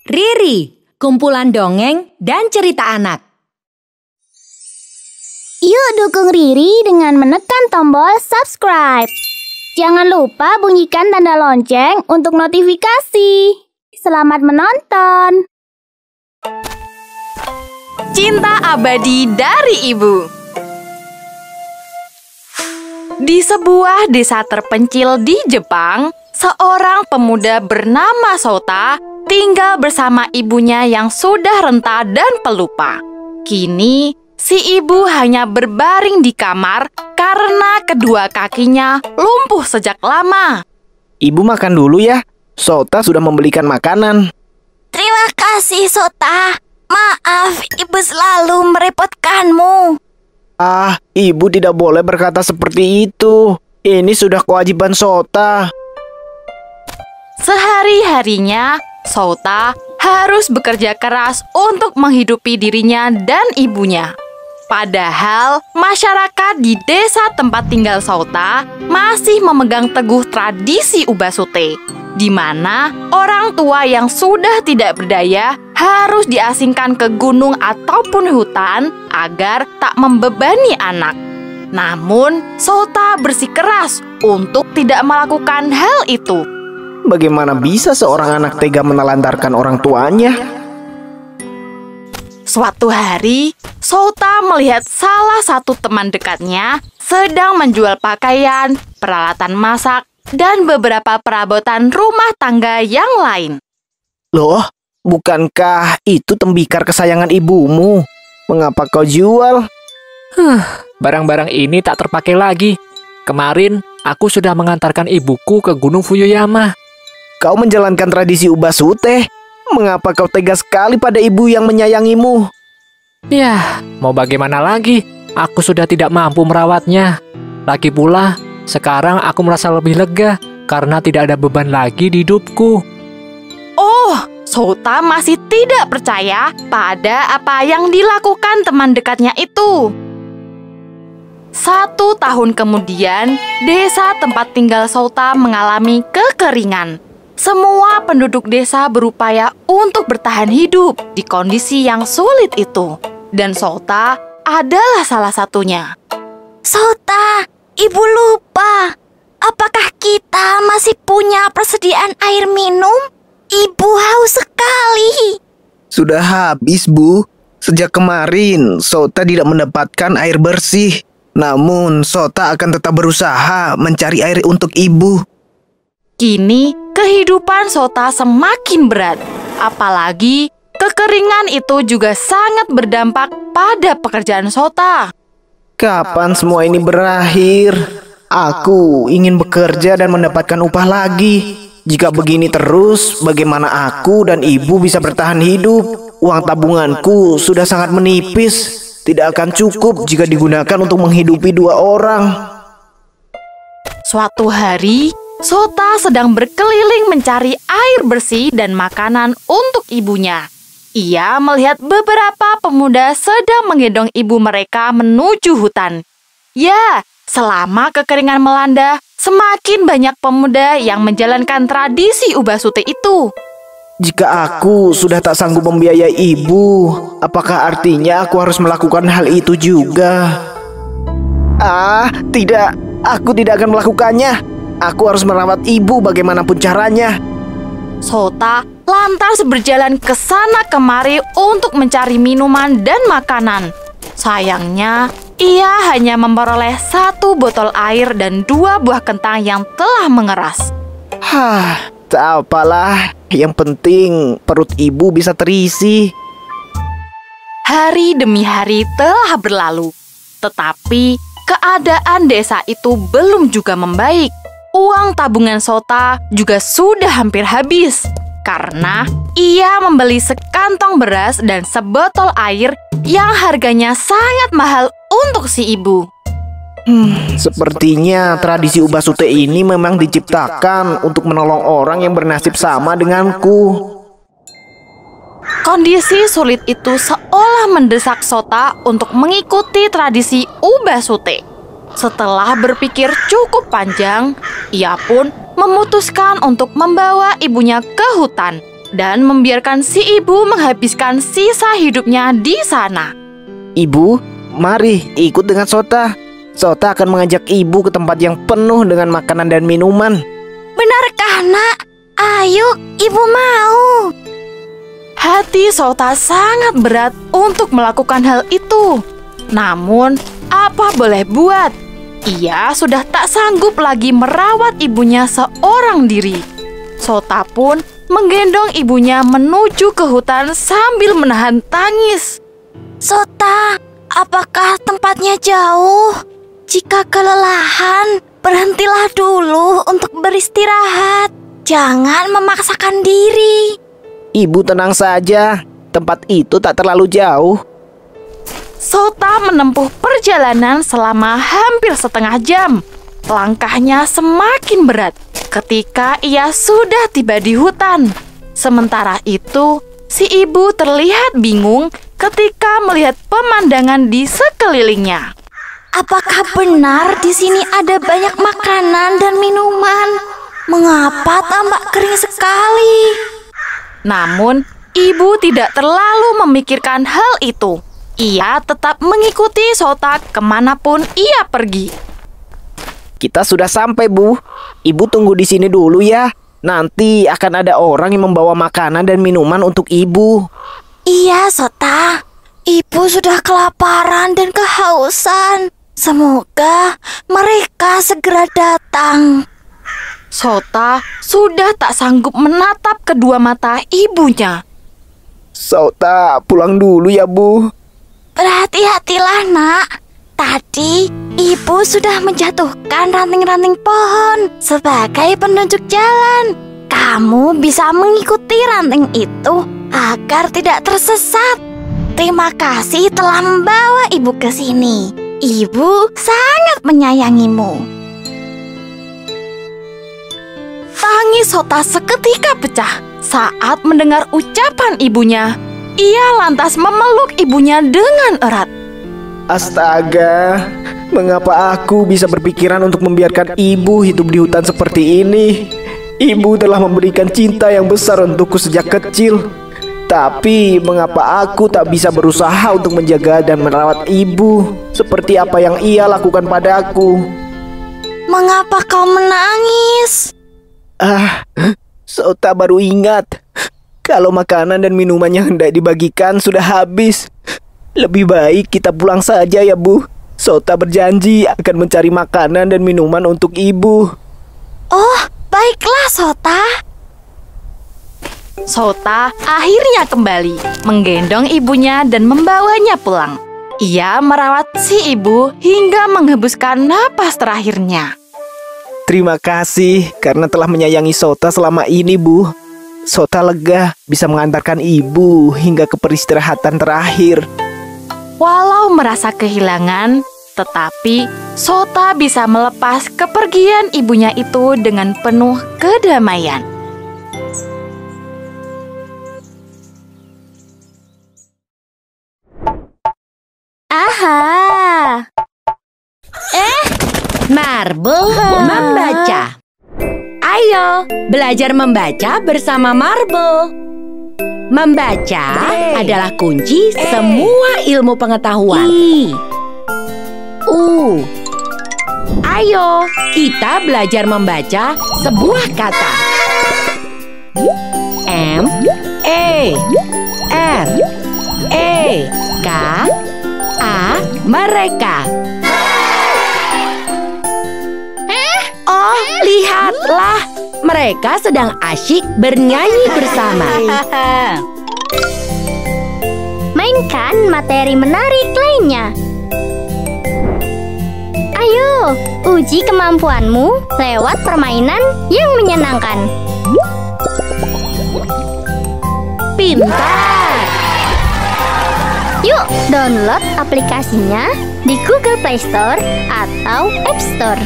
Riri, kumpulan dongeng dan cerita anak. Yuk dukung Riri dengan menekan tombol subscribe. Jangan lupa bunyikan tanda lonceng untuk notifikasi. Selamat menonton. Cinta abadi dari ibu. Di sebuah desa terpencil di Jepang, seorang pemuda bernama Sota tinggal bersama ibunya yang sudah renta dan pelupa. Kini, si ibu hanya berbaring di kamar karena kedua kakinya lumpuh sejak lama. Ibu makan dulu ya. Sota sudah membelikan makanan. Terima kasih, Sota. Maaf, ibu selalu merepotkanmu. Ibu tidak boleh berkata seperti itu. Ini sudah kewajiban Sota. Sehari-harinya, Sota harus bekerja keras untuk menghidupi dirinya dan ibunya. Padahal, masyarakat di desa tempat tinggal Sota masih memegang teguh tradisi Ubasute, di mana orang tua yang sudah tidak berdaya harus diasingkan ke gunung ataupun hutan agar tak membebani anak. Namun, Sota bersikeras untuk tidak melakukan hal itu. Bagaimana bisa seorang anak tega menelantarkan orang tuanya? Suatu hari, Sota melihat salah satu teman dekatnya sedang menjual pakaian, peralatan masak, dan beberapa perabotan rumah tangga yang lain. Loh, bukankah itu tembikar kesayangan ibumu? Mengapa kau jual? Barang-barang ini tak terpakai lagi. Kemarin, aku sudah mengantarkan ibuku ke Gunung Fuyuyama. Kau menjalankan tradisi Ubasute. Mengapa kau tega sekali pada ibu yang menyayangimu? Ya, mau bagaimana lagi? Aku sudah tidak mampu merawatnya. Lagi pula, sekarang aku merasa lebih lega karena tidak ada beban lagi di hidupku. Oh, Sota masih tidak percaya pada apa yang dilakukan teman dekatnya itu. 1 tahun kemudian, desa tempat tinggal Sota mengalami kekeringan. Semua penduduk desa berupaya untuk bertahan hidup di kondisi yang sulit itu. Dan Sota adalah salah satunya. Sota, ibu lupa. Apakah kita masih punya persediaan air minum? Ibu haus sekali. Sudah habis, Bu. Sejak kemarin, Sota tidak mendapatkan air bersih. Namun, Sota akan tetap berusaha mencari air untuk ibu. Kini, kehidupan Sota semakin berat. Apalagi, kekeringan itu juga sangat berdampak pada pekerjaan Sota. Kapan semua ini berakhir? Aku ingin bekerja dan mendapatkan upah lagi. Jika begini terus, bagaimana aku dan ibu bisa bertahan hidup? Uang tabunganku sudah sangat menipis. Tidak akan cukup jika digunakan untuk menghidupi 2 orang. Suatu hari, Sota sedang berkeliling mencari air bersih dan makanan untuk ibunya. Ia melihat beberapa pemuda sedang menggendong ibu mereka menuju hutan. Ya, selama kekeringan melanda, semakin banyak pemuda yang menjalankan tradisi Ubasute itu. Jika aku sudah tak sanggup membiayai ibu, apakah artinya aku harus melakukan hal itu juga? Tidak, aku tidak akan melakukannya. Aku harus merawat ibu bagaimanapun caranya. Sota lantas berjalan ke sana kemari untuk mencari minuman dan makanan. Sayangnya, ia hanya memperoleh 1 botol air dan 2 buah kentang yang telah mengeras. Tak apalah. Yang penting perut ibu bisa terisi. Hari demi hari telah berlalu, tetapi keadaan desa itu belum juga membaik. Uang tabungan Sota juga sudah hampir habis karena ia membeli sekantong beras dan sebotol air yang harganya sangat mahal untuk si ibu. Sepertinya tradisi Ubasute ini memang diciptakan untuk menolong orang yang bernasib sama denganku. Kondisi sulit itu seolah mendesak Sota untuk mengikuti tradisi Ubasute. Setelah berpikir cukup panjang, ia pun memutuskan untuk membawa ibunya ke hutan dan membiarkan si ibu menghabiskan sisa hidupnya di sana. Ibu, mari ikut dengan Sota. Sota akan mengajak ibu ke tempat yang penuh dengan makanan dan minuman. Benarkah, Nak? Ayo, ibu mau. Hati Sota sangat berat untuk melakukan hal itu. Namun, apa boleh buat? Ia sudah tak sanggup lagi merawat ibunya seorang diri. Sota pun menggendong ibunya menuju ke hutan sambil menahan tangis. Sota, apakah tempatnya jauh? Jika kelelahan, berhentilah dulu untuk beristirahat. Jangan memaksakan diri. Ibu tenang saja, tempat itu tak terlalu jauh. Sota menempuh perjalanan selama hampir setengah jam. Langkahnya semakin berat ketika ia sudah tiba di hutan. Sementara itu, si ibu terlihat bingung ketika melihat pemandangan di sekelilingnya. Apakah benar di sini ada banyak makanan dan minuman? Mengapa tambak kering sekali? Namun, ibu tidak terlalu memikirkan hal itu. Ia tetap mengikuti Sota kemanapun ia pergi. Kita sudah sampai, Bu. Ibu tunggu di sini dulu ya. Nanti akan ada orang yang membawa makanan dan minuman untuk ibu. Iya, Sota. Ibu sudah kelaparan dan kehausan. Semoga mereka segera datang. Sota sudah tak sanggup menatap kedua mata ibunya. Sota, pulang dulu ya, Bu. Berhati-hatilah, Nak. Tadi ibu sudah menjatuhkan ranting-ranting pohon sebagai penunjuk jalan. Kamu bisa mengikuti ranting itu agar tidak tersesat. Terima kasih telah membawa ibu ke sini. Ibu sangat menyayangimu. Tangis Sota seketika pecah saat mendengar ucapan ibunya. Ia lantas memeluk ibunya dengan erat. Astaga, mengapa aku bisa berpikiran untuk membiarkan ibu hidup di hutan seperti ini? Ibu telah memberikan cinta yang besar untukku sejak kecil. Tapi mengapa aku tak bisa berusaha untuk menjaga dan merawat ibu seperti apa yang ia lakukan padaku? Mengapa kau menangis? Sota baru ingat kalau makanan dan minuman yang hendak dibagikan sudah habis. Lebih baik kita pulang saja ya, Bu. Sota berjanji akan mencari makanan dan minuman untuk ibu. Oh, baiklah, Sota. Sota akhirnya kembali, menggendong ibunya dan membawanya pulang. Ia merawat si ibu hingga menghembuskan napas terakhirnya. Terima kasih karena telah menyayangi Sota selama ini, Bu. Sota lega bisa mengantarkan ibu hingga ke peristirahatan terakhir. Walau merasa kehilangan, tetapi Sota bisa melepas kepergian ibunya itu dengan penuh kedamaian. Aha. Marble membaca. Ayo, belajar membaca bersama Marble. Membaca adalah kunci semua ilmu pengetahuan. Ayo, kita belajar membaca sebuah kata. M-E-R-E-K-A, mereka. Oh, lihatlah. Mereka sedang asyik bernyanyi bersama. Mainkan materi menarik lainnya. Ayo, uji kemampuanmu lewat permainan yang menyenangkan. Pintar. Yuk, download aplikasinya di Google Play Store atau App Store.